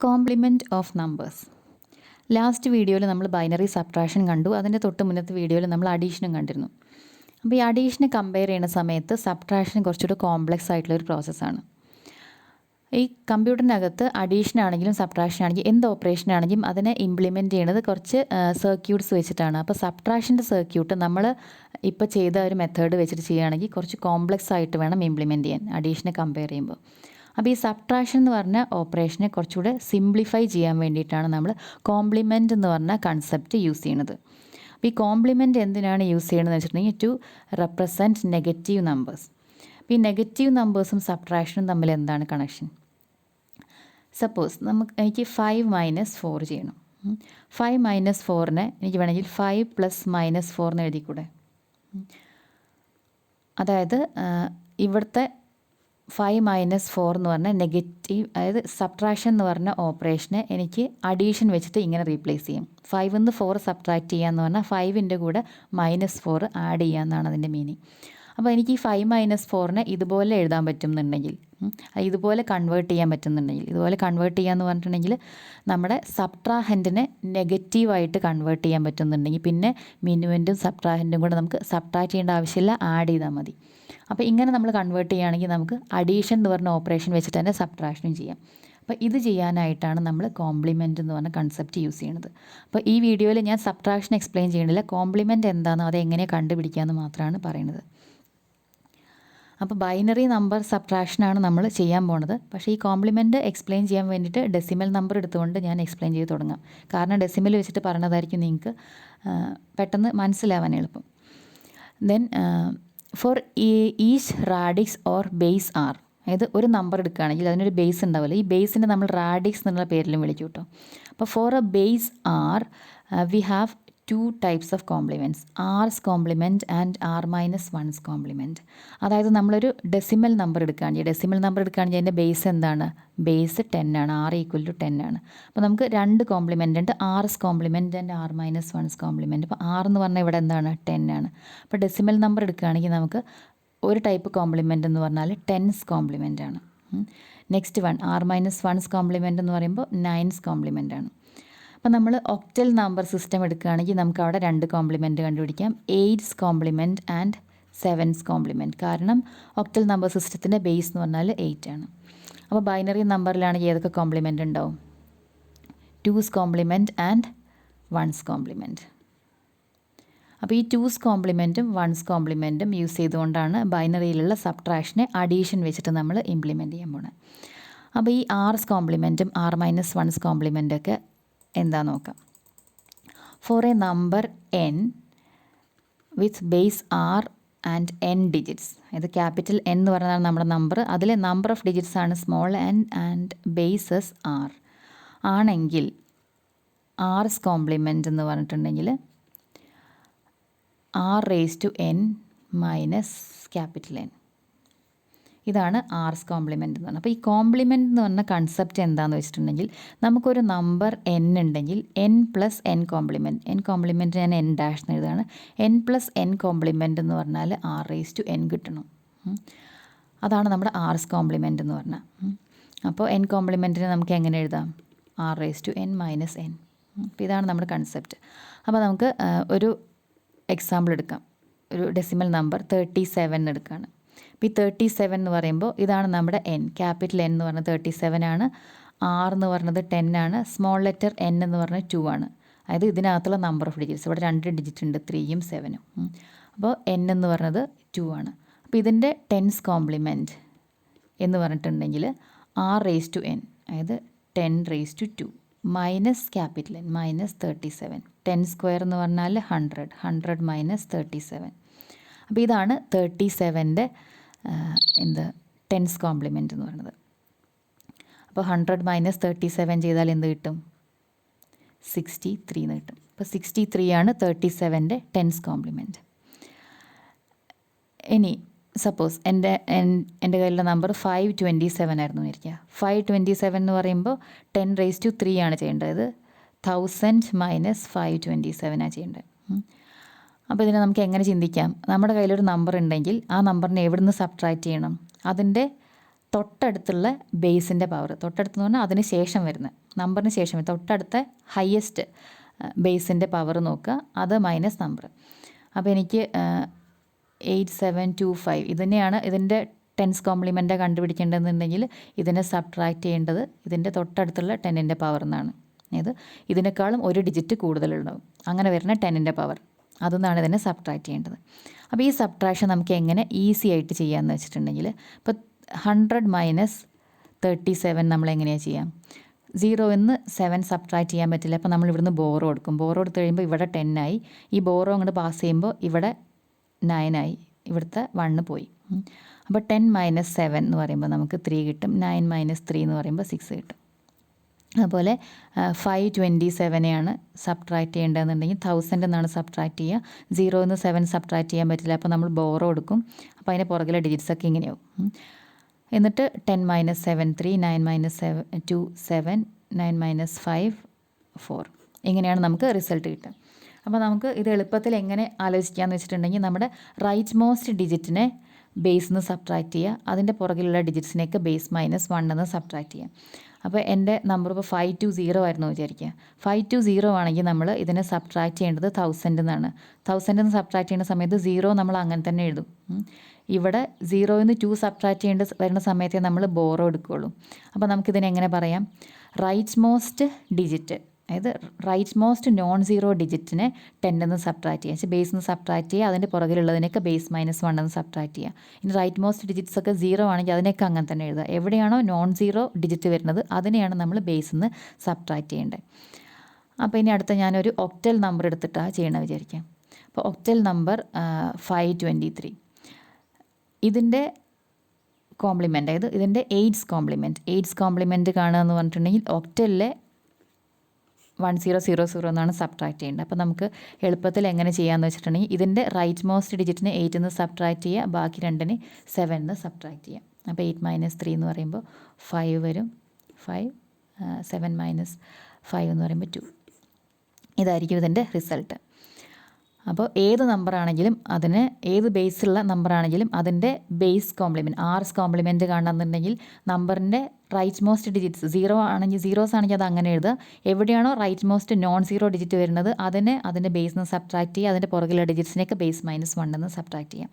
Compliment of numbers. Last വീഡിയോയിൽ നമ്മൾ binary subtraction കണ്ടു. അതിൻ്റെ തൊട്ട് മുന്നത്തെ വീഡിയോയിൽ നമ്മൾ അഡീഷനും കണ്ടിരുന്നു. അപ്പോൾ ഈ അഡീഷനെ കമ്പയർ ചെയ്യുന്ന സമയത്ത് സബ്ട്രാക്ഷൻ കുറച്ചുകൂടി കോംപ്ലക്സ് ആയിട്ടുള്ളൊരു പ്രോസസ്സാണ്. ഈ കമ്പ്യൂട്ടറിനകത്ത് അഡീഷൻ ആണെങ്കിലും സബ്ട്രാക്ഷൻ ആണെങ്കിലും എന്ത് ഓപ്പറേഷൻ ആണെങ്കിലും അതിനെ ഇംപ്ലിമെൻറ്റ് ചെയ്യുന്നത് കുറച്ച് സർക്യൂട്ട്സ് വെച്ചിട്ടാണ്. അപ്പോൾ സബ്ട്രാക്ഷൻ്റെ സർക്യൂട്ട് നമ്മൾ ഇപ്പോൾ ചെയ്ത ഒരു മെത്തേഡ് വെച്ചിട്ട് ചെയ്യുകയാണെങ്കിൽ കുറച്ച് കോംപ്ലക്സ് ആയിട്ട് വേണം ഇംപ്ലിമെൻറ്റ് ചെയ്യാൻ അഡീഷനെ കമ്പയർ ചെയ്യുമ്പോൾ. അപ്പോൾ ഈ സബ്ട്രാക്ഷൻ എന്ന് പറഞ്ഞ ഓപ്പറേഷനെ കുറച്ചുകൂടെ സിംപ്ലിഫൈ ചെയ്യാൻ വേണ്ടിയിട്ടാണ് നമ്മൾ കോംപ്ലിമെൻറ്റ് എന്ന് പറഞ്ഞ കൺസെപ്റ്റ് യൂസ് ചെയ്യുന്നത്. അപ്പോൾ ഈ കോംപ്ലിമെൻറ്റ് എന്തിനാണ് യൂസ് ചെയ്യണമെന്ന് വെച്ചിട്ടുണ്ടെങ്കിൽ ടു റെപ്രസെൻറ്റ് നെഗറ്റീവ് നമ്പേഴ്സ്. അപ്പോൾ ഈ നെഗറ്റീവ് നമ്പേഴ്സും സബ്ട്രാക്ഷനും തമ്മിൽ എന്താണ് കണക്ഷൻ? സപ്പോസ് എനിക്ക് 5 - 4 ചെയ്യണം. 5 - 4നെ എനിക്ക് വേണമെങ്കിൽ 5 + -4 എന്ന് എഴുതിക്കൂടെ? അതായത് ഇവിടുത്തെ 5 - 4 എന്ന് പറഞ്ഞാൽ നെഗറ്റീവ്, അതായത് സബ്ട്രാക്ഷൻ എന്ന് പറഞ്ഞ ഓപ്പറേഷനെ എനിക്ക് അഡീഷൻ വെച്ചിട്ട് ഇങ്ങനെ റീപ്ലേസ് ചെയ്യും. 5 നിന്ന് 4 സബ്ട്രാക്ട് ചെയ്യാന്ന് പറഞ്ഞാൽ 5ൻ്റെ കൂടെ -4 ആഡ് ചെയ്യാമെന്നാണ് അതിൻ്റെ മീനിങ്. അപ്പോൾ എനിക്ക് ഈ 5 - 4നെ ഇതുപോലെ എഴുതാൻ പറ്റുന്നുണ്ടെങ്കിൽ, ഇതുപോലെ കൺവേർട്ട് ചെയ്യാൻ പറ്റുന്നുണ്ടെങ്കിൽ, ഇതുപോലെ കൺവേർട്ട് ചെയ്യാന്ന് പറഞ്ഞിട്ടുണ്ടെങ്കിൽ നമ്മുടെ സബ്ട്രാഹൻറ്റിനെ നെഗറ്റീവായിട്ട് കൺവേർട്ട് ചെയ്യാൻ പറ്റുന്നുണ്ടെങ്കിൽ പിന്നെ മിനുവൻറ്റും സബ്ട്രാഹൻറ്റും കൂടെ നമുക്ക് സബ്ട്രാക്ട് ചെയ്യേണ്ട ആവശ്യമില്ല, ആഡ് ചെയ്താൽ മതി. അപ്പോൾ ഇങ്ങനെ നമ്മൾ കൺവേർട്ട് ചെയ്യുകയാണെങ്കിൽ നമുക്ക് അഡീഷൻ എന്ന് പറഞ്ഞ ഓപ്പറേഷൻ വെച്ചിട്ട് തന്നെ സബ്ട്രാക്ഷനും ചെയ്യാം. അപ്പോൾ ഇത് ചെയ്യാനായിട്ടാണ് നമ്മൾ കോംപ്ലിമെൻറ്റ് എന്ന് പറഞ്ഞ കൺസെപ്റ്റ് യൂസ് ചെയ്യുന്നത്. അപ്പോൾ ഈ വീഡിയോയിൽ ഞാൻ സബ്ട്രാക്ഷൻ എക്സ്പ്ലെയിൻ ചെയ്യണില്ല, കോംപ്ലിമെൻറ്റ് എന്താണെന്നോ അതെങ്ങനെ കണ്ടുപിടിക്കാമെന്ന് മാത്രമാണ് പറയുന്നത്. അപ്പോൾ ബൈനറി നമ്പർ സബ്ട്രാക്ഷനാണ് നമ്മൾ ചെയ്യാൻ പോണത്. പക്ഷേ ഈ കോംപ്ലിമെൻറ്റ് എക്സ്പ്ലെയിൻ ചെയ്യാൻ വേണ്ടിയിട്ട് ഡെസിമൽ നമ്പർ എടുത്തുകൊണ്ട് ഞാൻ എക്സ്പ്ലെയിൻ ചെയ്ത് തുടങ്ങാം. കാരണം ഡെസിമൽ വെച്ചിട്ട് പറഞ്ഞതായിരിക്കും നിങ്ങൾക്ക് പെട്ടെന്ന് മനസ്സിലാവാൻ എളുപ്പം. Then for each radix or base r, അതായത് ഒരു നമ്പർ എടുക്കുകയാണെങ്കിൽ അതിനൊരു ബേസ് ഉണ്ടാവില്ല. ഈ ബേസിനെ നമ്മൾ റാഡിക്സ് എന്നുള്ള പേരിലും വിളിക്കും കേട്ടോ. അപ്പോൾ for a base r we have 2 types of complements, r's complement and r - 1's complement. അതായത് നമ്മളൊരു ഡെസിമൽ നമ്പർ എടുക്കുകയാണെങ്കിൽ അതിൻ്റെ ബേസ് എന്താണ്? ബേസ് 10 ആണ്, r = 10 ആണ്. അപ്പോൾ നമുക്ക് 2 കോംപ്ലിമെൻ്റ് ഉണ്ട്, r's complement and r - 1's complement. അപ്പോൾ r എന്ന് പറഞ്ഞാൽ ഇവിടെ എന്താണ്? 10 ആണ്. അപ്പോൾ ഡെസിമൽ നമ്പർ എടുക്കുകയാണെങ്കിൽ നമുക്ക് ഒരു ടൈപ്പ് കോംപ്ലിമെൻ്റ് എന്ന് പറഞ്ഞാൽ 10's complement ആണ്. Next one r - 1's complement എന്ന് പറയുമ്പോൾ 9's complement ആണ്. അപ്പോൾ നമ്മൾ ഒക്ടൽ നമ്പർ സിസ്റ്റം എടുക്കുകയാണെങ്കിൽ നമുക്ക് അവിടെ 2 കോംപ്ലിമെൻറ്റ് കണ്ടുപിടിക്കാം, 8's complement and 7's complement. കാരണം ഒക്ടൽ നമ്പർ സിസ്റ്റത്തിൻ്റെ ബേസ് എന്ന് പറഞ്ഞാൽ 8 ആണ്. അപ്പോൾ ബൈനറി നമ്പറിലാണെങ്കിൽ ഏതൊക്കെ കോംപ്ലിമെൻ്റ് ഉണ്ടാവും? 2's complement and 1's complement. അപ്പോൾ ഈ 2's complementഉം 1's complementഉം യൂസ് ചെയ്തുകൊണ്ടാണ് ബൈനറിയിലുള്ള സബ്ട്രാക്ഷനെ അഡീഷൻ വെച്ചിട്ട് നമ്മൾ ഇംപ്ലിമെൻറ്റ് ചെയ്യാൻ പോകുന്നത്. അപ്പോൾ ഈ r's complementഉം r - 1's complementൊക്കെ എന്താ നോക്കാം. For a number n with base r and n digits, ഇത് ക്യാപിറ്റൽ n എന്ന് പറഞ്ഞാൽ നമ്മുടെ നമ്പർ, അതിലെ നമ്പർ ഓഫ് ഡിജിറ്റ്സ് ആണ് small n and bases r ആണെങ്കിൽ r's complement എന്ന് പറഞ്ഞിട്ടുണ്ടെങ്കിൽ r⁻n - N. ഇതാണ് r's complement എന്ന് പറഞ്ഞാൽ. അപ്പോൾ ഈ കോംപ്ലിമെൻ്റ് എന്ന് പറഞ്ഞ കൺസെപ്റ്റ് എന്താണെന്ന് വെച്ചിട്ടുണ്ടെങ്കിൽ നമുക്കൊരു നമ്പർ n ഉണ്ടെങ്കിൽ n + n കോംപ്ലിമെൻറ്റ് ഞാൻ n' എന്ന് എഴുതാണ്. n + n കോംപ്ലിമെൻ്റ് എന്ന് പറഞ്ഞാൽ r⁻n കിട്ടണം. അതാണ് നമ്മുടെ r's complement എന്ന് പറഞ്ഞാൽ. അപ്പോൾ n കോംപ്ലിമെൻറ്റിനെ നമുക്ക് എങ്ങനെ എഴുതാം? r⁻n - N. അപ്പോൾ ഇതാണ് നമ്മുടെ കൺസെപ്റ്റ്. അപ്പോൾ നമുക്ക് ഒരു എക്സാമ്പിൾ എടുക്കാം. ഒരു ഡെസിമൽ നമ്പർ 37 എടുക്കുകയാണ്. അപ്പോൾ ഈ 37 എന്ന് പറയുമ്പോൾ ഇതാണ് നമ്മുടെ n, ക്യാപിറ്റൽ n എന്ന് പറഞ്ഞാൽ 37 ആണ്, r എന്ന് പറഞ്ഞത് 10 ആണ്, സ്മോൾ ലെറ്റർ n എന്ന് പറഞ്ഞാൽ 2 ആണ്. അതായത് ഇതിനകത്തുള്ള നമ്പർ ഓഫ് ഡിജിറ്റ്സ് ഇവിടെ 2 ഡിജിറ്റ് ഉണ്ട്, 3ഉം 7ഉം. അപ്പോൾ n എന്ന് പറഞ്ഞത് 2 ആണ്. അപ്പോൾ ഇതിൻ്റെ 10's complement എന്ന് പറഞ്ഞിട്ടുണ്ടെങ്കിൽ r⁻n, അതായത് 10⁻2 മൈനസ് ക്യാപിറ്റൽ n -37. 10² എന്ന് പറഞ്ഞാൽ 100, 100 - 37. അപ്പോൾ ഇതാണ് 37ൻ്റെ 10's complement എന്ന് പറയുന്നത്. അപ്പോൾ 100 - 37 ചെയ്താൽ എന്ത് കിട്ടും? 63 എന്ന് കിട്ടും. അപ്പോൾ 63 ആണ് 37ൻ്റെ 10's complement. ഇനി സപ്പോസ് എൻ്റെ കയ്യിലുള്ള നമ്പർ 527 ആയിരുന്നു എന്നിരിക്കുക. 527 എന്ന് പറയുമ്പോൾ 10⁻3 ആണ് ചെയ്യേണ്ടത്, 1000 - 527 ആണ് ചെയ്യേണ്ടത്. അപ്പോൾ ഇതിനെ നമുക്ക് എങ്ങനെ ചിന്തിക്കാം? നമ്മുടെ കയ്യിലൊരു നമ്പർ ഉണ്ടെങ്കിൽ ആ നമ്പറിനെ എവിടെ നിന്ന് സബ്ട്രാക്റ്റ് ചെയ്യണം? അതിൻ്റെ തൊട്ടടുത്തുള്ള ബേസിൻ്റെ പവർ, തൊട്ടടുത്തെന്ന് പറഞ്ഞാൽ അതിന് ശേഷം വരുന്ന നമ്പറിന് ശേഷം തൊട്ടടുത്ത ഹയസ്റ്റ് ബേസിൻ്റെ പവർ നോക്കുക, അത് മൈനസ് നമ്പർ. അപ്പോൾ എനിക്ക് 8725 ഇതിനെയാണ് ഇതിൻ്റെ ടെൻസ് കോംപ്ലിമെൻ്റ് കണ്ടുപിടിക്കേണ്ടതെന്നുണ്ടെങ്കിൽ ഇതിനെ സബ്ട്രാക്ട് ചെയ്യേണ്ടത് ഇതിൻ്റെ തൊട്ടടുത്തുള്ള 10ൻ്റെ പവർ എന്നാണ്. അതായത് ഇതിനേക്കാളും ഒരു ഡിജിറ്റ് കൂടുതലുണ്ടാവും, അങ്ങനെ വരുന്ന 10ൻ്റെ പവർ അതൊന്നാണ് ഇതിനെ സബ്ട്രാക്ട് ചെയ്യേണ്ടത്. അപ്പോൾ ഈ സബ്ട്രാക്ഷൻ നമുക്ക് എങ്ങനെ ഈസി ആയിട്ട് ചെയ്യാമെന്ന് വെച്ചിട്ടുണ്ടെങ്കിൽ, ഇപ്പോൾ 100 മൈനസ് 37 നമ്മൾ എങ്ങനെയാണ് ചെയ്യാം? 0 7 സബ്ട്രാക്ട് ചെയ്യാൻ പറ്റില്ല. അപ്പോൾ നമ്മൾ ഇവിടുന്ന് ബോറോ എടുക്കും. ബോറോ എടുത്ത് കഴിയുമ്പോൾ ഇവിടെ 10 ആയി. ഈ ബോറോ അങ്ങോട്ട് പാസ് ചെയ്യുമ്പോൾ ഇവിടെ 9 ആയി, ഇവിടുത്തെ 1 പോയി. അപ്പോൾ 10 മൈനസ് 7 എന്ന് പറയുമ്പോൾ നമുക്ക് 3 കിട്ടും. 9 മൈനസ് 3 എന്ന് പറയുമ്പോൾ 6 കിട്ടും. അതുപോലെ 527നെയാണ് സബ്ട്രാക്ട് ചെയ്യേണ്ടതെന്നുണ്ടെങ്കിൽ 1000 എന്നാണ് സബ്ട്രാക്ട് ചെയ്യുക. 0 7 സബ്ട്രാക്ട് ചെയ്യാൻ പറ്റില്ല. അപ്പോൾ നമ്മൾ ബോറോ എടുക്കും. അപ്പോൾ അതിൻ്റെ പുറകിലെ ഡിജിറ്റ്സൊക്കെ ഇങ്ങനെയാവും. എന്നിട്ട് 10 മൈനസ് 7 3, 9 മൈനസ് 2 7, 9 മൈനസ് 5 4. ഇങ്ങനെയാണ് നമുക്ക് റിസൾട്ട് കിട്ടുക. അപ്പോൾ നമുക്ക് ഇത് എളുപ്പത്തിൽ എങ്ങനെ ആലോചിക്കാമെന്ന് വെച്ചിട്ടുണ്ടെങ്കിൽ, നമ്മുടെ റൈറ്റ് മോസ്റ്റ് ഡിജിറ്റിനെ ബേസ് നിന്ന് സബ്ട്രാക്ട് ചെയ്യുക, അതിൻ്റെ പുറകിലുള്ള ഡിജിറ്റ്സിനെയൊക്കെ ബേസ് മൈനസ് 1 എന്ന് സബ്ട്രാക്ട് ചെയ്യുക. അപ്പോൾ എൻ്റെ നമ്പർ ഇപ്പോൾ 520 ആയിരുന്നു വിചാരിക്കുക. 520 ആണെങ്കിൽ നമ്മൾ ഇതിനെ സബ്ട്രാക്ട് ചെയ്യേണ്ടത് 1000 എന്നാണ്. 1000 എന്ന് സബ്ട്രാക്ട് ചെയ്യുന്ന സമയത്ത് 0 നമ്മൾ അങ്ങനെ തന്നെ എഴുതും. ഇവിടെ 0 2 സബ്ട്രാക്ട് ചെയ്യേണ്ട വരുന്ന സമയത്തേ നമ്മൾ ബോറോ എടുക്കുകയുള്ളൂ. അപ്പോൾ നമുക്കിതിനെ എങ്ങനെ പറയാം? റൈറ്റ് മോസ്റ്റ് ഡിജിറ്റ്, അതായത് റൈറ്റ് മോസ്റ്റ് നോൺ സീറോ ഡിജിറ്റിനെ 10 എന്ന് സബ്ട്രാക്ട് ചെയ്യുക, ബേസ് നിന്ന് സബ്ട്രാക്ട് ചെയ്യുക, അതിൻ്റെ പുറകിലുള്ളതിനൊക്കെ ബേസ് മൈനസ് 1 എന്ന് സബ്ട്രാക്ട് ചെയ്യുക. ഇനി റൈറ്റ് മോസ്റ്റ് ഡിജിറ്റ്സ് ഒക്കെ 0 ആണെങ്കിൽ അതിനൊക്കെ അങ്ങനെ തന്നെ എഴുതുക. എവിടെയാണോ നോൺ സീറോ ഡിജിറ്റ് വരുന്നത് അതിനെയാണ് നമ്മൾ ബേസ് നിന്ന് സബ്ട്രാക്ട് ചെയ്യേണ്ടത്. അപ്പോൾ ഇനി അടുത്ത ഞാനൊരു ഒക്ടൽ നമ്പർ എടുത്തിട്ടാണ് ചെയ്യണമെന്ന് വിചാരിക്കാം. അപ്പോൾ ഒക്ടൽ നമ്പർ 523, ഇതിൻ്റെ കോംപ്ലിമെൻ്റ്, അതായത് ഇതിൻ്റെ എയ്റ്റ്സ് കോംപ്ലിമെൻറ്റ് കാണുക എന്ന് പറഞ്ഞിട്ടുണ്ടെങ്കിൽ ഒക്ടലിലെ 1000 എന്നാണ് സബ്ട്രാക്ട് ചെയ്യേണ്ടത്. അപ്പോൾ നമുക്ക് എളുപ്പത്തിൽ എങ്ങനെ ചെയ്യാമെന്ന് വെച്ചിട്ടുണ്ടെങ്കിൽ, ഇതിൻ്റെ റൈറ്റ് മോസ്റ്റ് ഡിജിറ്റിനെ 8 എന്ന് സബ്ട്രാക്ട് ചെയ്യുക, ബാക്കി 2 7 എന്ന് സബ്ട്രാക്ട് ചെയ്യുക. അപ്പോൾ 8 മൈനസ് 3 എന്ന് പറയുമ്പോൾ 5 വരും. 5 7 മൈനസ് 5 എന്ന് പറയുമ്പോൾ 2. ഇതായിരിക്കും ഇതിൻ്റെ റിസൾട്ട്. അപ്പോൾ ഏത് നമ്പറാണെങ്കിലും അതിന് ഏത് ബേസുള്ള നമ്പറാണെങ്കിലും അതിൻ്റെ ബേസ് കോംപ്ലിമെൻറ്റ് ആർസ് കോംപ്ലിമെൻറ്റ് കാണണമെന്നുണ്ടെങ്കിൽ നമ്പറിൻ്റെ റൈറ്റ് മോസ്റ്റ് ഡിജിറ്റ്സ് 0 ആണെങ്കിൽ സീറോസ് ആണെങ്കിൽ അത് അങ്ങനെ എഴുതുക. എവിടെയാണോ rightmost non zero digit വരുന്നത് അതിൻ്റെ ബേസ് നിന്ന് സബ്ട്രാക്ട് ചെയ്യുക, അതിൻ്റെ പുറകിലുള്ള ഡിജിറ്റ്സിനൊക്കെ ബേസ് മൈനസ് 1 എന്ന് സബ്ട്രാക്ട് ചെയ്യാം.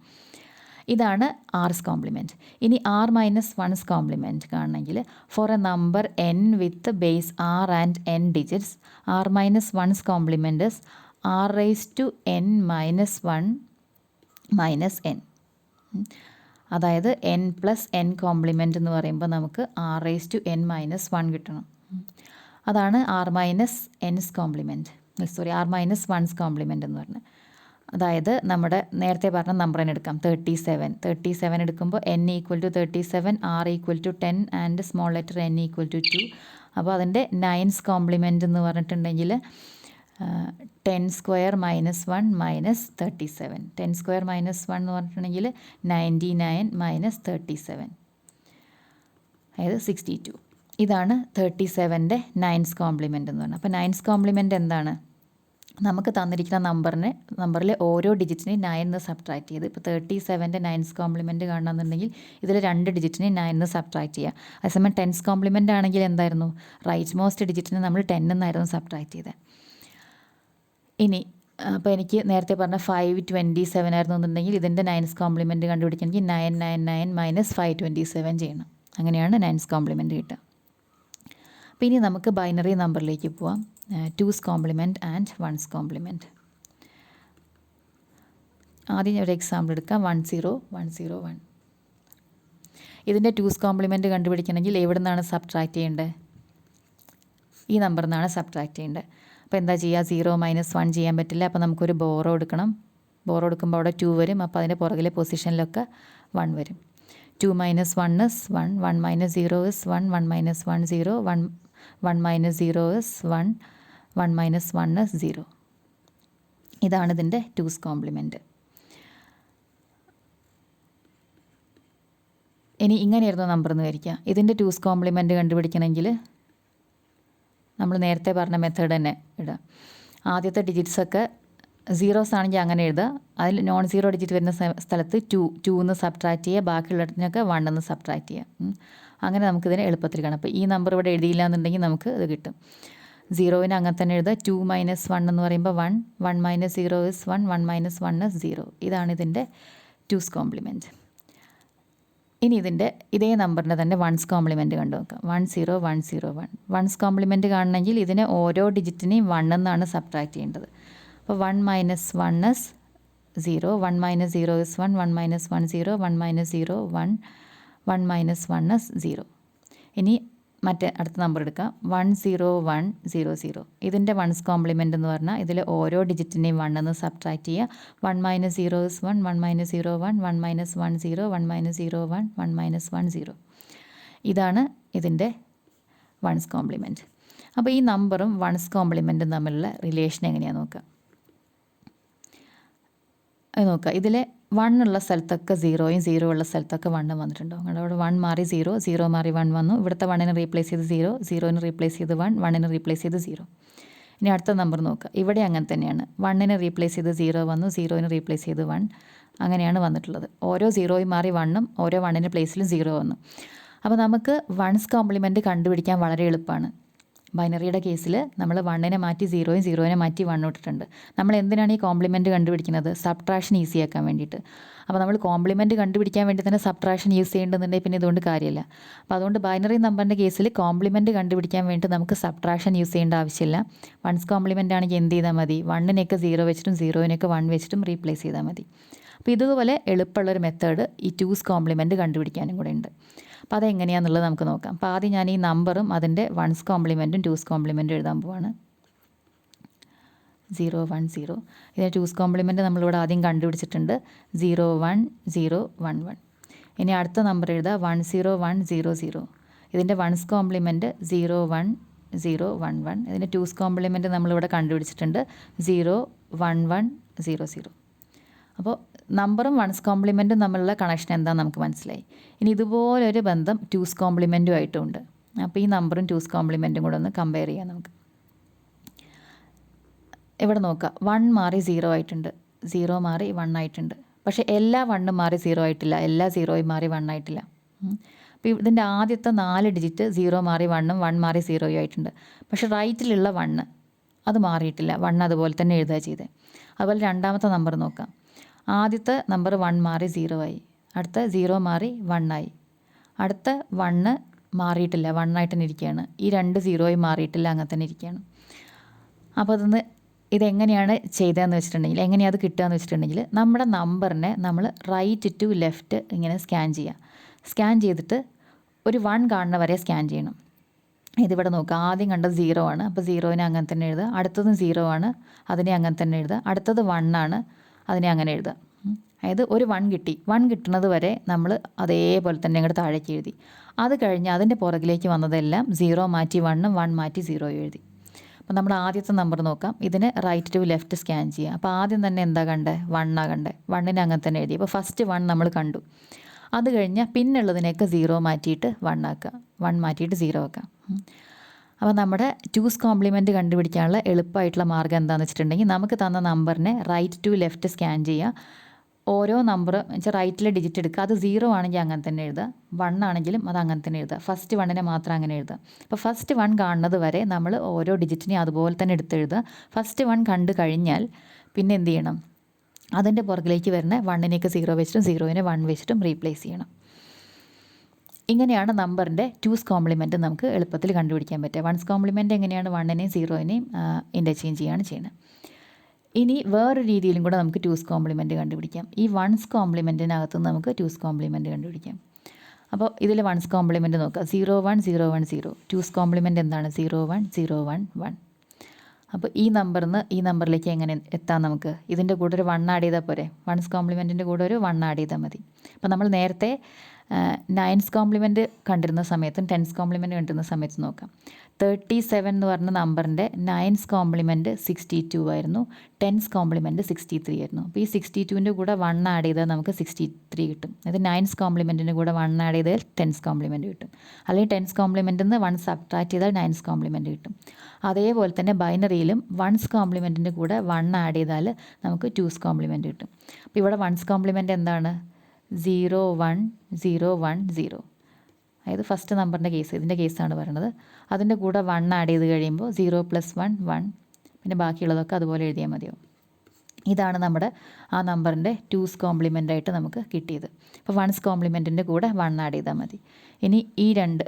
ഇതാണ് ആർസ് കോംപ്ലിമെൻറ്റ്. ഇനി r മൈനസ് 1's കോംപ്ലിമെൻറ്റ് കാണണമെങ്കിൽ, for a number n with base r and n digits, r minus 1's complement is r raised to n minus 1 minus n. അതായത് n plus n complement എന്ന് പറയുമ്പോൾ നമുക്ക് r raised to n minus 1 കിട്ടണം. അതാണ് r minus n's complement, r minus 1's complement എന്ന് പറഞ്ഞത്. അതായത് നമ്മുടെ നേരത്തെ പറഞ്ഞ നമ്പർ തന്നെ എടുക്കാം, 37 എടുക്കുമ്പോൾ n equal to 37, r equal to 10 and small letter n equal to 2. അപ്പോൾ അതിൻ്റെ 9's കോംപ്ലിമെൻ്റ് എന്ന് പറഞ്ഞിട്ടുണ്ടെങ്കിൽ 10 square minus 1 minus 37. 10 square minus 1 എന്ന് പറഞ്ഞിട്ടുണ്ടെങ്കിൽ 99 മൈനസ് 37, അതായത് 62. ഇതാണ് 37ൻ്റെ 9's കോംപ്ലിമെൻ്റ് എന്ന് പറഞ്ഞാൽ. അപ്പോൾ 9's കോംപ്ലിമെൻ്റ് എന്താണ്? നമുക്ക് തന്നിരിക്കുന്ന നമ്പറിലെ ഓരോ ഡിജിറ്റിനെ 9 എന്ന് സബ്ട്രാക്ട് ചെയ്ത്, ഇപ്പോൾ 37ൻ്റെ 9's കോംപ്ലിമെൻറ്റ് കാണണമെന്നുണ്ടെങ്കിൽ ഇതിൽ 2 ഡിജിറ്റിനെ 9 എന്ന് സബ്ട്രാക്ട് ചെയ്യുക. അതേസമയം 10's കോംപ്ലിമെൻ്റ് ആണെങ്കിൽ എന്തായിരുന്നു? റൈറ്റ് മോസ്റ്റ് ഡിജിറ്റിനെ നമ്മൾ 10 എന്നായിരുന്നു സബ്ട്രാക്ട് ചെയ്തത്. ഇനി അപ്പോൾ എനിക്ക് നേരത്തെ പറഞ്ഞ 527 ആയിരുന്നു എന്നുണ്ടെങ്കിൽ ഇതിൻ്റെ 9's കോംപ്ലിമെൻറ്റ് കണ്ടുപിടിക്കണമെങ്കിൽ 999 മൈനസ് 527 ചെയ്യണം. അങ്ങനെയാണ് 9's കോംപ്ലിമെൻറ്റ് കിട്ടുക. അപ്പോൾ ഇനി നമുക്ക് ബൈനറി നമ്പറിലേക്ക് പോവാം. 2's compliment and 1's compliment. ആദ്യം ഒരു എക്സാമ്പിൾ എടുക്കാം. 10101. ഇതിൻ്റെ 2's കോംപ്ലിമെൻറ്റ് കണ്ടുപിടിക്കണമെങ്കിൽ എവിടെ നിന്നാണ് സബ്ട്രാക്ട് ചെയ്യേണ്ടത്? ഈ നമ്പറിൽ നിന്നാണ് സബ്ട്രാക്ട് ചെയ്യേണ്ടത്. അപ്പോൾ എന്താ ചെയ്യുക? 0 മൈനസ് 1 ചെയ്യാൻ പറ്റില്ല. അപ്പോൾ നമുക്കൊരു ബോറോ എടുക്കണം. ബോറോ എടുക്കുമ്പോൾ അവിടെ 2 വരും. അപ്പോൾ അതിൻ്റെ പുറകിലെ പൊസിഷനിലൊക്കെ 1 വരും. 2 minus 1 is 1, 1 minus 0 is 1, 1 minus 1 0, 1 minus 0 is 1, 1 minus 1 is 0. ഇതാണ് ഇതിൻ്റെ 2's കോംപ്ലിമെൻറ്റ്. ഇനി ഇങ്ങനെയായിരുന്നു നമ്പർ എന്ന് വിചാരിക്കുക. ഇതിൻ്റെ 2's കോംപ്ലിമെൻറ്റ് കണ്ടുപിടിക്കണമെങ്കിൽ നമ്മൾ നേരത്തെ പറഞ്ഞ മെത്തേഡ് തന്നെ ഇടുക. ആദ്യത്തെ ഡിജിറ്റ്സൊക്കെ സീറോസ് ആണെങ്കിൽ അങ്ങനെ എഴുതുക. അതിൽ നോൺ സീറോ ഡിജിറ്റ് വരുന്ന സ്ഥലത്ത് ടു എന്ന് സബ്ട്രാക്ട് ചെയ്യുക, ബാക്കിയുള്ളതിനൊക്കെ 1 എന്ന് സബ്ട്രാക്ട് ചെയ്യുക. അങ്ങനെ നമുക്കിതിനെ എളുപ്പത്തിൽ കാണാം. അപ്പോൾ ഈ നമ്പർ ഇവിടെ എഴുതിയില്ല എന്നുണ്ടെങ്കിൽ നമുക്ക് ഇത് കിട്ടും. സീറോവിന് അങ്ങനെ തന്നെ എഴുതുക. 2 - 1 എന്ന് പറയുമ്പോൾ 1, 1 - 0 is 1, 1 - 1 is 0. ഇതാണ് ഇതിൻ്റെ 2's കോംപ്ലിമെൻറ്റ്. ഇനി ഇതിൻ്റെ ഇതേ നമ്പറിൻ്റെ തന്നെ 1's കോംപ്ലിമെൻറ്റ് കണ്ടു നോക്കാം. 1 0 1 0 1. 1's കോംപ്ലിമെൻറ്റ് കാണണമെങ്കിൽ ഇതിനെ ഓരോ ഡിജിറ്റിനെയും 1 എന്നാണ് സബ്ട്രാക്ട് ചെയ്യേണ്ടത്. അപ്പോൾ 1 - 1 is 0, 1 - 0 is 1, 1 - 1 0, 1 - 0 1, 1 - 1 is 0. ഇനി മറ്റേ അടുത്ത നമ്പർ എടുക്കാം. 1 0 1 0 0. ഇതിൻ്റെ 1's കോംപ്ലിമെൻറ്റ് എന്ന് പറഞ്ഞാൽ ഇതിൽ ഓരോ ഡിജിറ്റിനെയും 1 എന്ന് സബ്ട്രാക്ട് ചെയ്യുക. 1 - 0 is 1, 1 - 0 1, 1 - 1 0, 1 - 0 1, 1 - 1 0. ഇതാണ് ഇതിൻ്റെ 1's കോംപ്ലിമെൻറ്റ്. അപ്പോൾ ഈ നമ്പറും 1's കോംപ്ലിമെൻറ്റും തമ്മിലുള്ള റിലേഷൻ എങ്ങനെയാണെന്ന് നോക്കാം. അത് നോക്കുക. ഇതിൽ 1 ഉള്ള സ്ഥലത്തൊക്കെ 0യും 0 ഉള്ള സ്ഥലത്തൊക്കെ 1 വന്നിട്ടുണ്ടോ? അവിടെ 1 മാറി 0, 0 മാറി 1 വന്നു. ഇവിടുത്തെ 1നെ റീപ്ലേസ് ചെയ്ത് 0, 0ന് റീപ്ലേസ് ചെയ്ത് 1, 1നെ റീപ്ലേസ് ചെയ്ത് 0. ഇനി അടുത്ത നമ്പർ നോക്കുക. ഇവിടെ അങ്ങനെ തന്നെയാണ്. 1നെ റീപ്ലേസ് ചെയ്ത് 0 വന്നു, 0ന് റീപ്ലേസ് ചെയ്ത് 1, അങ്ങനെയാണ് വന്നിട്ടുള്ളത്. ഓരോ 0യും മാറി 1ഉം ഓരോ 1ൻ്റെ പ്ലേസിലും 0 വന്നു. അപ്പോൾ നമുക്ക് 1's കോംപ്ലിമെൻറ്റ് കണ്ടുപിടിക്കാൻ വളരെ എളുപ്പമാണ്. ബൈനറിയുടെ കേസിൽ നമ്മൾ 1നെ മാറ്റി 0യും 0നെ മാറ്റി 1 ഇട്ടിട്ടുണ്ട്. നമ്മൾ എന്തിനാണ് ഈ കോംപ്ലിമെൻറ്റ് കണ്ടുപിടിക്കുന്നത്? സബ്ട്രാക്ഷൻ ഈസി ആക്കാൻ വേണ്ടിയിട്ട്. അപ്പോൾ നമ്മൾ കോംപ്ലിമെൻറ്റ് കണ്ടുപിടിക്കാൻ വേണ്ടി തന്നെ സബ്ട്രാക്ഷൻ യൂസ് ചെയ്യേണ്ടതുണ്ടെങ്കിൽ പിന്നെ ഇതുകൊണ്ട് കാര്യമില്ല. അപ്പോൾ അതുകൊണ്ട് ബൈനറി നമ്പറിൻ്റെ കേസിൽ കോംപ്ലിമെൻറ്റ് കണ്ടുപിടിക്കാൻ വേണ്ടി നമുക്ക് സബ്ട്രാക്ഷൻ യൂസ് ചെയ്യേണ്ട ആവശ്യമില്ല. 1's കോംപ്ലിമെൻ്റ് ആണെങ്കിൽ എന്ത് ചെയ്താൽ മതി? 1നെയൊക്കെ 0 വെച്ചിട്ടും 0നെയൊക്കെ 1 വെച്ചിട്ടും റീപ്ലേസ് ചെയ്താൽ മതി. അപ്പോൾ ഇതുപോലെ എളുപ്പമുള്ളൊരു മെത്തേഡ് ഈ 2's കോംപ്ലിമെൻറ്റ് കണ്ടുപിടിക്കാനും കൂടെ ഉണ്ട്. അപ്പോൾ അതെങ്ങനെയാണെന്നുള്ളത് നമുക്ക് നോക്കാം. അപ്പോൾ ആദ്യം ഞാൻ ഈ നമ്പറും അതിൻ്റെ 1's കോംപ്ലിമെൻറ്റും 2's കോംപ്ലിമെൻറ്റും എഴുതാൻ പോവാണ്. 0 1 0. ഇതിൻ്റെ 2's കോംപ്ലിമെൻറ്റ് നമ്മളിവിടെ ആദ്യം കണ്ടുപിടിച്ചിട്ടുണ്ട്. 0 1 0 1 1. ഇനി അടുത്ത നമ്പർ എഴുതുക. 1 0 1 0 0. ഇതിൻ്റെ 1's കോംപ്ലിമെൻറ്റ് 0 1 0 1 1. ഇതിൻ്റെ 2's കോംപ്ലിമെൻറ്റ് നമ്മളിവിടെ കണ്ടുപിടിച്ചിട്ടുണ്ട്. 0 1 1 0 0. അപ്പോൾ നമ്പറും 1's കോംപ്ലിമെൻറ്റും തമ്മിലുള്ള കണക്ഷൻ എന്താണെന്ന് നമുക്ക് മനസ്സിലായി. ഇനി ഇതുപോലൊരു ബന്ധം 2's കോംപ്ലിമെൻറ്റുമായിട്ടും ഉണ്ട്. അപ്പോൾ ഈ നമ്പറും 2's കോംപ്ലിമെൻറ്റും കൂടെ ഒന്ന് കമ്പയർ ചെയ്യാം നമുക്ക്. ഇവിടെ നോക്കുക. 1 മാറി 0 ആയിട്ടുണ്ട്, 0 മാറി 1 ആയിട്ടുണ്ട്. പക്ഷേ എല്ലാ 1ഉം മാറി 0 ആയിട്ടില്ല, എല്ലാ 0യും മാറി 1 ആയിട്ടില്ല. അപ്പോൾ ഇതിൻ്റെ ആദ്യത്തെ 4 ഡിജിറ്റ് 0 മാറി 1ഉം 1 മാറി 0യും ആയിട്ടുണ്ട്. പക്ഷേ റൈറ്റിലുള്ള 1 അത് മാറിയിട്ടില്ല, 1 അതുപോലെ തന്നെ എഴുതുക ചെയ്തത്. അതുപോലെ രണ്ടാമത്തെ നമ്പർ നോക്കാം. ആദ്യത്തെ നമ്പർ 1 മാറി 0 ആയി, അടുത്ത 0 മാറി 1 ആയി, അടുത്ത 1 മാറിയിട്ടില്ല, 1 ആയിട്ട് തന്നെ ഇരിക്കുകയാണ്. ഈ 2 0യും മാറിയിട്ടില്ല, അങ്ങനെ തന്നെ ഇരിക്കുകയാണ്. അപ്പോൾ ഇതെങ്ങനെയാണ് ചെയ്തതെന്ന് വെച്ചിട്ടുണ്ടെങ്കിൽ, എങ്ങനെയാണ് അത് കിട്ടുകയെന്ന് വെച്ചിട്ടുണ്ടെങ്കിൽ, നമ്മുടെ നമ്പറിനെ നമ്മൾ റൈറ്റ് ടു ലെഫ്റ്റ് ഇങ്ങനെ സ്കാൻ ചെയ്യുക. സ്കാൻ ചെയ്തിട്ട് ഒരു 1 കാണുന്ന വരെ സ്കാൻ ചെയ്യണം. ഇതിവിടെ നോക്കുക. ആദ്യം കണ്ടത് 0 ആണ്, അപ്പോൾ 0നെ അങ്ങനെ തന്നെ എഴുതുക. അടുത്തതും 0 ആണ്, അതിനെ അങ്ങനെ തന്നെ എഴുതുക. അടുത്തത് 1 ആണ്, അതിനെ അങ്ങനെ എഴുതുക. അതായത് ഒരു 1 കിട്ടി, 1 കിട്ടുന്നത് വരെ നമ്മൾ അതേപോലെ തന്നെ അങ്ങോട്ട് താഴേക്ക് എഴുതി. അത് കഴിഞ്ഞ് അതിൻ്റെ പുറകിലേക്ക് വന്നതെല്ലാം 0 മാറ്റി 1ഉം 1 മാറ്റി 0യും എഴുതി. അപ്പോൾ നമ്മൾ ആദ്യത്തെ നമ്പർ നോക്കാം. ഇതിന് റൈറ്റ് ടു ലെഫ്റ്റ് സ്കാൻ ചെയ്യുക. അപ്പോൾ ആദ്യം തന്നെ എന്താ കണ്ടേ? 1 കണ്ടേ, 1നെ അങ്ങനെ തന്നെ എഴുതി. അപ്പോൾ ഫസ്റ്റ് 1 നമ്മൾ കണ്ടു. അത് കഴിഞ്ഞാൽ പിന്നുള്ളതിനൊക്കെ 0 മാറ്റിയിട്ട് 1 ആക്കുക, 1 മാറ്റിയിട്ട് 0 ആക്കുക. അപ്പോൾ നമ്മുടെ 2's കോംപ്ലിമെൻറ്റ് കണ്ടുപിടിക്കാനുള്ള എളുപ്പമായിട്ടുള്ള മാർഗ്ഗം എന്താണെന്ന് വെച്ചിട്ടുണ്ടെങ്കിൽ, നമുക്ക് തന്ന നമ്പറിനെ റൈറ്റ് ടു ലെഫ്റ്റ് സ്കാൻ ചെയ്യുക. ഓരോ നമ്പർ വെച്ചാൽ റൈറ്റിലെ ഡിജിറ്റ് എടുക്കുക. അത് 0 ആണെങ്കിൽ അങ്ങനെ തന്നെ എഴുതുക, 1 ആണെങ്കിലും അത് അങ്ങനെ തന്നെ എഴുതുക. ഫസ്റ്റ് 1നെ മാത്രം അങ്ങനെ എഴുതുക. അപ്പോൾ ഫസ്റ്റ് 1 കാണുന്നത് വരെ നമ്മൾ ഓരോ ഡിജിറ്റിനെയും അതുപോലെ തന്നെ എടുത്തെഴുതുക. ഫസ്റ്റ് 1 കണ്ടു കഴിഞ്ഞാൽ പിന്നെ എന്ത് ചെയ്യണം? അതിൻ്റെ പുറകിലേക്ക് വരുന്ന 1നെയൊക്കെ 0 വെച്ചിട്ടും 0നെ 1 വെച്ചിട്ടും റീപ്ലേസ് ചെയ്യണം. ഇങ്ങനെയാണ് നമ്പറിൻ്റെ 2's കോംപ്ലിമെൻറ്റ് നമുക്ക് എളുപ്പത്തിൽ കണ്ടുപിടിക്കാൻ പറ്റുക. 1's കോംപ്ലിമെൻറ്റ് എങ്ങനെയാണ്? 1നെയും 0നെയും ഇൻ്റർചേഞ്ച് ചെയ്യുകയാണ് ചെയ്യുന്നത്. ഇനി വേറൊരു രീതിയിലും കൂടെ നമുക്ക് 2's കോംപ്ലിമെൻറ്റ് കണ്ടുപിടിക്കാം. ഈ 1's കോംപ്ലിമെൻറ്റിനകത്ത് നമുക്ക് 2's കോംപ്ലിമെൻറ്റ് കണ്ടുപിടിക്കാം. അപ്പോൾ ഇതിൽ 1's കോംപ്ലിമെൻറ്റ് നോക്കുക. 0 1 0 1 0. 2's കോംപ്ലിമെൻറ്റ് എന്താണ്? 0 1 0 1 1. അപ്പോൾ ഈ നമ്പറിൽ നിന്ന് ഈ നമ്പറിലേക്ക് എങ്ങനെ എത്താം നമുക്ക്? ഇതിൻ്റെ കൂടെ ഒരു 1 ആഡ് ചെയ്താൽ പോരെ? 1's കോംപ്ലിമെൻറ്റിൻ്റെ കൂടെ ഒരു 1 ആഡ് ചെയ്താൽ മതി. അപ്പോൾ നമ്മൾ നേരത്തെ നയൻസ് കോംപ്ലിമെൻറ്റ് കണ്ടിരുന്ന സമയത്തും ടെൻസ് കോംപ്ലിമെൻറ്റ് കണ്ടിരുന്ന സമയത്തും നോക്കാം. 37 എന്ന് പറഞ്ഞ നമ്പറിൻ്റെ നയൻസ് കോംപ്ലിമെൻറ്റ് 62 ആയിരുന്നു, ടെൻസ് കോംപ്ലിമെൻറ്റ് 63 ആയിരുന്നു. അപ്പോൾ ഈ 62ൻ്റെ കൂടെ 1 ആഡ് ചെയ്താൽ നമുക്ക് 63 കിട്ടും. അതായത് നയൻസ് കോംപ്ലിമെൻറ്റിൻ്റെ കൂടെ 1 ആഡ് ചെയ്താൽ ടെൻസ് കോംപ്ലിമെൻറ്റ് കിട്ടും. അല്ലെങ്കിൽ ടെൻസ് കോംപ്ലിമെൻറ്റിൽ നിന്ന് 1 സബ്ട്രാക്ട് ചെയ്താൽ നയൻസ് കോംപ്ലിമെൻറ്റ് കിട്ടും. അതേപോലെ തന്നെ ബൈനറിയിലും വൺസ് കോംപ്ലിമെൻറ്റിൻ്റെ കൂടെ 1 ആഡ് ചെയ്താൽ നമുക്ക് ടൂസ് കോംപ്ലിമെൻറ്റ് കിട്ടും. അപ്പോൾ ഇവിടെ വൺസ് കോംപ്ലിമെൻറ്റ് എന്താണ്? 0 1 0 1 0. അതായത് ഫസ്റ്റ് നമ്പറിൻ്റെ കേസ്, ഇതിൻ്റെ കേസാണ് പറയുന്നത്. അതിൻ്റെ കൂടെ 1 ആഡ് ചെയ്ത് കഴിയുമ്പോൾ 0 + 1 1, പിന്നെ ബാക്കിയുള്ളതൊക്കെ അതുപോലെ എഴുതിയാൽ മതിയാവും. ഇതാണ് നമ്മുടെ ആ നമ്പറിൻ്റെ ടൂസ് കോംപ്ലിമെൻ്റ് ആയിട്ട് നമുക്ക് കിട്ടിയത്. അപ്പോൾ വൺസ് കോംപ്ലിമെൻറ്റിൻ്റെ കൂടെ 1 ആഡ് ചെയ്താൽ മതി. ഇനി ഈ രണ്ട്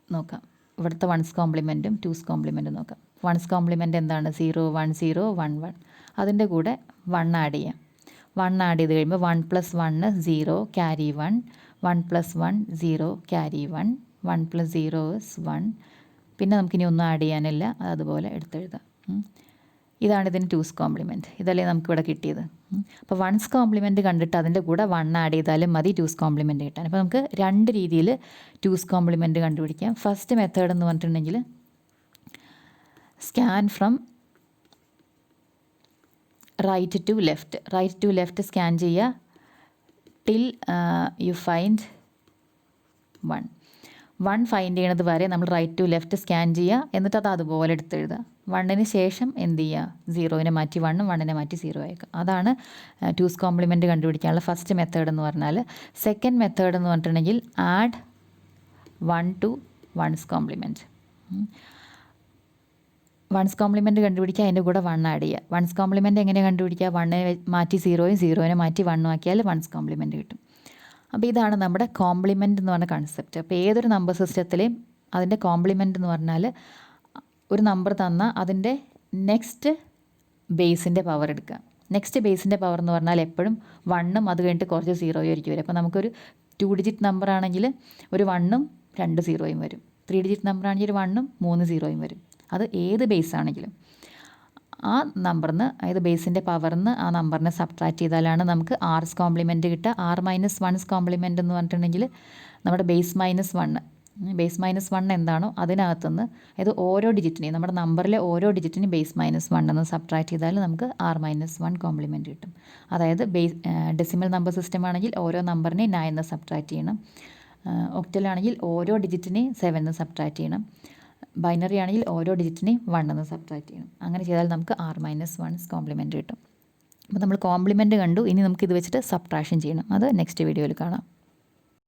നോക്കാം, ഇവിടുത്തെ വൺസ് കോംപ്ലിമെൻറ്റും ടൂസ് കോംപ്ലിമെൻറ്റും നോക്കാം. വൺസ് കോംപ്ലിമെൻറ്റ് എന്താണ്? 0 1 0 1 1. അതിൻ്റെ കൂടെ 1 ആഡ് ചെയ്യാം. 1 ആഡ് ചെയ്ത് കഴിയുമ്പോൾ 1 + 1 0 ക്യാരി 1, 1 + 1 0 ക്യാരി 1, 1 + 0 is 1. പിന്നെ നമുക്കിനി ഒന്നും ആഡ് ചെയ്യാനില്ല, അതുപോലെ എടുത്തെഴുതാം. ഇതാണ് ഇതിന് ടൂസ് കോംപ്ലിമെൻറ്റ്. ഇതല്ലേ നമുക്കിവിടെ കിട്ടിയത്. അപ്പോൾ വൺസ് കോംപ്ലിമെൻറ്റ് കണ്ടിട്ട് അതിൻ്റെ കൂടെ 1 ആഡ് ചെയ്താലും മതി ടൂസ് കോംപ്ലിമെൻറ്റ് കിട്ടാൻ. അപ്പോൾ നമുക്ക് 2 രീതിയിൽ ടൂസ് കോംപ്ലിമെൻറ്റ് കണ്ടുപിടിക്കാം. ഫസ്റ്റ് മെത്തേഡ് എന്ന് പറഞ്ഞിട്ടുണ്ടെങ്കിൽ scan from right to left scan ചെയ്യുക ടിൽ യു ഫൈൻഡ് 1 ഫൈൻഡ് ചെയ്യണത് വരെ നമ്മൾ റൈറ്റ് ടു ലെഫ്റ്റ് സ്കാൻ ചെയ്യുക, എന്നിട്ട് അത് അതുപോലെ എടുത്തെഴുതുക. 1ന് ശേഷം എന്ത് ചെയ്യുക? 0നെ മാറ്റി 1ഉം 1നെ മാറ്റി 0 ആക്കുക. അതാണ് ടൂസ് കോംപ്ലിമെൻറ്റ് കണ്ടുപിടിക്കാനുള്ള ഫസ്റ്റ് മെത്തേഡ് എന്ന് പറഞ്ഞാൽ. സെക്കൻഡ് മെത്തേഡ് എന്ന് പറഞ്ഞിട്ടുണ്ടെങ്കിൽ add 1 to once compliment. Once compliment കണ്ടുപിടിക്കുക, അതിൻ്റെ കൂടെ 1 ആഡ് ചെയ്യുക. വൺസ് കോംപ്ലിമെൻറ്റ് എങ്ങനെ കണ്ടുപിടിക്കുക? 1നെ മാറ്റി 0യും 0നെ മാറ്റി 1ഉം ആക്കിയാൽ വൺസ് കോംപ്ലിമെൻറ്റ് കിട്ടും. അപ്പോൾ ഇതാണ് നമ്മുടെ കോംപ്ലിമെൻറ്റ് എന്ന് പറഞ്ഞ കൺസെപ്റ്റ്. അപ്പോൾ ഏതൊരു നമ്പർ സിസ്റ്റത്തിലെയും അതിൻ്റെ കോംപ്ലിമെൻറ്റ് എന്ന് പറഞ്ഞാൽ ഒരു നമ്പർ തന്നാൽ അതിൻ്റെ നെക്സ്റ്റ് ബേസിൻ്റെ പവർ എടുക്കുക. നെക്സ്റ്റ് ബേസിൻ്റെ പവർ എന്ന് പറഞ്ഞാൽ എപ്പോഴും 1ഉം അത് കഴിഞ്ഞിട്ട് കുറച്ച് 0യും ആയിരിക്കും വരും. അപ്പോൾ നമുക്കൊരു 2 ഡിജിറ്റ് നമ്പർ ആണെങ്കിൽ ഒരു 1ഉം 2 0യും വരും. 3 ഡിജിറ്റ് നമ്പർ ആണെങ്കിൽ ഒരു 1ഉം 3 0യും വരും. അത് ഏത് ബേസ് ആണെങ്കിലും ആ നമ്പറിന്, അതായത് ബേസിൻ്റെ പവറിന്ന് ആ നമ്പറിനെ സബ്ട്രാക്ട് ചെയ്താലാണ് നമുക്ക് ആർസ് കോംപ്ലിമെൻറ്റ് കിട്ടുക. R - 1 കോംപ്ലിമെൻറ്റ് എന്ന് പറഞ്ഞിട്ടുണ്ടെങ്കിൽ നമ്മുടെ ബേസ് മൈനസ് 1 എന്താണോ അതിനകത്തുനിന്ന്, അതായത് ഓരോ ഡിജിറ്റിനെയും, നമ്മുടെ നമ്പറിലെ ഓരോ ഡിജിറ്റിനെയും ബേസ് -1 എന്ന് സബ്ട്രാക്ട് ചെയ്താൽ നമുക്ക് R - 1 കോംപ്ലിമെൻറ്റ് കിട്ടും. അതായത് ഡെസിമൽ നമ്പർ സിസ്റ്റം ആണെങ്കിൽ ഓരോ നമ്പറിനെയും 9 എന്ന് സബ്ട്രാക്ട് ചെയ്യണം. ഒക്ടലാണെങ്കിൽ ഓരോ ഡിജിറ്റിനെയും 7 എന്ന് സബ്ട്രാക്ട് ചെയ്യണം. ബൈനറി ആണെങ്കിൽ ഓരോ ഡിജിറ്റിനെയും 1 എന്ന് സബ്ട്രാക്ട് ചെയ്യണം. അങ്ങനെ ചെയ്താൽ നമുക്ക് R - 1 കോംപ്ലിമെൻറ്റ് കിട്ടും. അപ്പോൾ നമ്മൾ കോംപ്ലിമെൻറ്റ് കണ്ടു. ഇനി നമുക്ക് ഇത് വെച്ചിട്ട് സബ്ട്രാക്ഷൻ ചെയ്യണം. അത് നെക്സ്റ്റ് വീഡിയോയിൽ കാണാം.